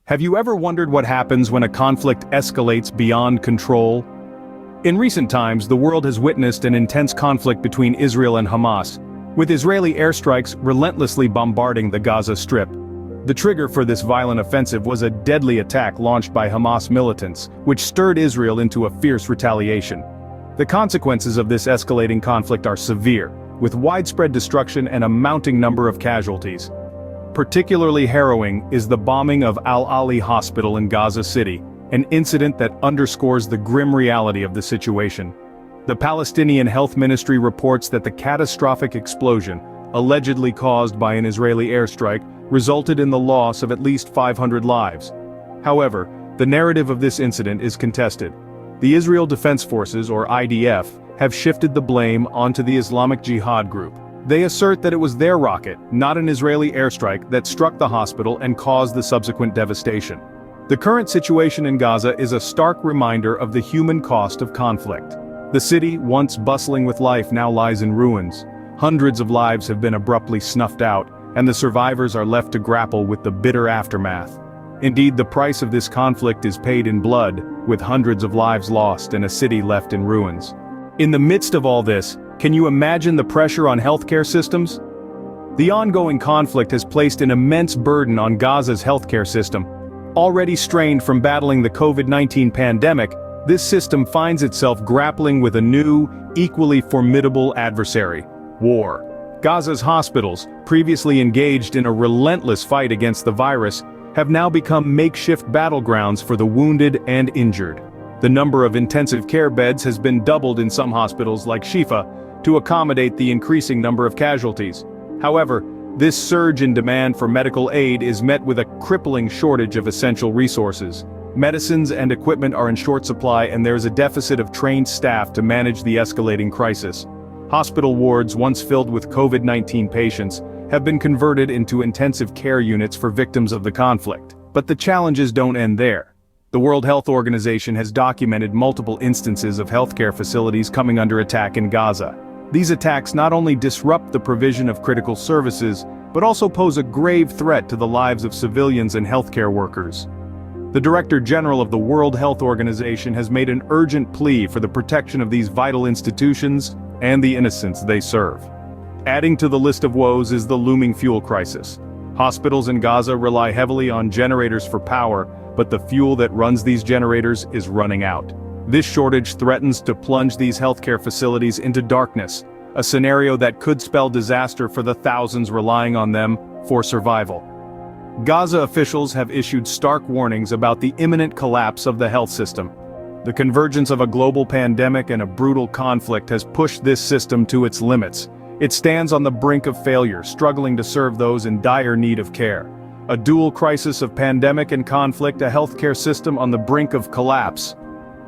Have you ever wondered what happens when a conflict escalates beyond control? In recent times, the world has witnessed an intense conflict between Israel and Hamas, with Israeli airstrikes relentlessly bombarding the Gaza Strip. The trigger for this violent offensive was a deadly attack launched by Hamas militants, which stirred Israel into a fierce retaliation. The consequences of this escalating conflict are severe, with widespread destruction and a mounting number of casualties. Particularly harrowing is the bombing of Al-Ali Hospital in Gaza City, an incident that underscores the grim reality of the situation. The Palestinian Health Ministry reports that the catastrophic explosion, allegedly caused by an Israeli airstrike, resulted in the loss of at least 500 lives. However, the narrative of this incident is contested. The Israel Defense Forces, or IDF, have shifted the blame onto the Islamic Jihad group. They assert that it was their rocket, not an Israeli airstrike, that struck the hospital and caused the subsequent devastation. The current situation in Gaza is a stark reminder of the human cost of conflict. The city, once bustling with life, now lies in ruins. Hundreds of lives have been abruptly snuffed out, and the survivors are left to grapple with the bitter aftermath. Indeed, the price of this conflict is paid in blood, with hundreds of lives lost and a city left in ruins. In the midst of all this, can you imagine the pressure on healthcare systems? The ongoing conflict has placed an immense burden on Gaza's healthcare system. Already strained from battling the COVID-19 pandemic, this system finds itself grappling with a new, equally formidable adversary: war. Gaza's hospitals, previously engaged in a relentless fight against the virus, have now become makeshift battlegrounds for the wounded and injured. The number of intensive care beds has been doubled in some hospitals like Shifa, to accommodate the increasing number of casualties. However, this surge in demand for medical aid is met with a crippling shortage of essential resources. Medicines and equipment are in short supply, and there is a deficit of trained staff to manage the escalating crisis. Hospital wards, once filled with COVID-19 patients, have been converted into intensive care units for victims of the conflict. But the challenges don't end there. The World Health Organization has documented multiple instances of healthcare facilities coming under attack in Gaza. These attacks not only disrupt the provision of critical services, but also pose a grave threat to the lives of civilians and healthcare workers. The Director General of the World Health Organization has made an urgent plea for the protection of these vital institutions and the innocents they serve. Adding to the list of woes is the looming fuel crisis. Hospitals in Gaza rely heavily on generators for power, but the fuel that runs these generators is running out. This shortage threatens to plunge these healthcare facilities into darkness, a scenario that could spell disaster for the thousands relying on them for survival. Gaza officials have issued stark warnings about the imminent collapse of the health system. The convergence of a global pandemic and a brutal conflict has pushed this system to its limits. It stands on the brink of failure, struggling to serve those in dire need of care. A dual crisis of pandemic and conflict, a healthcare system on the brink of collapse.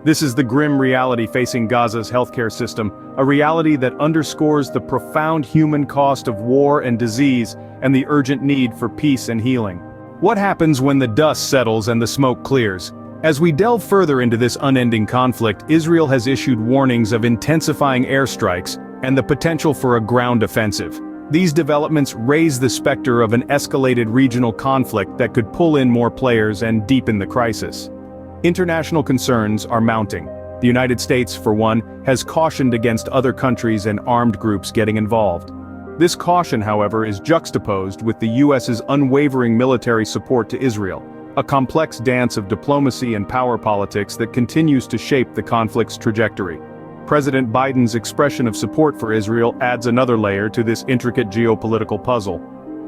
This is the grim reality facing Gaza's healthcare system, a reality that underscores the profound human cost of war and disease and the urgent need for peace and healing. What happens when the dust settles and the smoke clears? As we delve further into this unending conflict, Israel has issued warnings of intensifying airstrikes and the potential for a ground offensive. These developments raise the specter of an escalated regional conflict that could pull in more players and deepen the crisis. International concerns are mounting. The United States, for one, has cautioned against other countries and armed groups getting involved. This caution, however, is juxtaposed with the US's unwavering military support to Israel, a complex dance of diplomacy and power politics that continues to shape the conflict's trajectory. President Biden's expression of support for Israel adds another layer to this intricate geopolitical puzzle.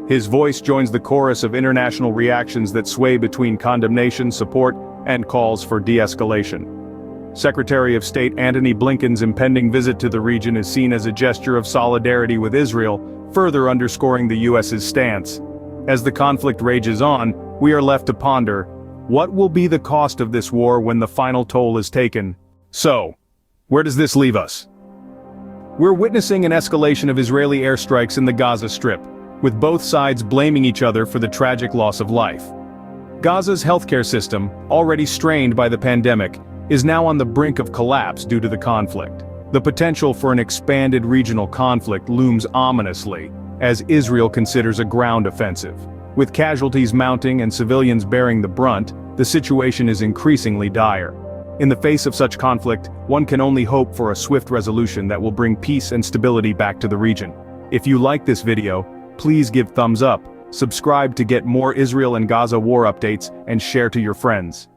His voice joins the chorus of international reactions that sway between condemnation, support, and calls for de-escalation. Secretary of State Antony Blinken's impending visit to the region is seen as a gesture of solidarity with Israel, further underscoring the US's stance. As the conflict rages on, we are left to ponder, what will be the cost of this war when the final toll is taken? So, where does this leave us? We're witnessing an escalation of Israeli airstrikes in the Gaza Strip, with both sides blaming each other for the tragic loss of life. Gaza's healthcare system, already strained by the pandemic, is now on the brink of collapse due to the conflict. The potential for an expanded regional conflict looms ominously, as Israel considers a ground offensive. With casualties mounting and civilians bearing the brunt, the situation is increasingly dire. In the face of such conflict, one can only hope for a swift resolution that will bring peace and stability back to the region. If you like this video, please give thumbs up, subscribe to get more Israel and Gaza war updates, and share to your friends.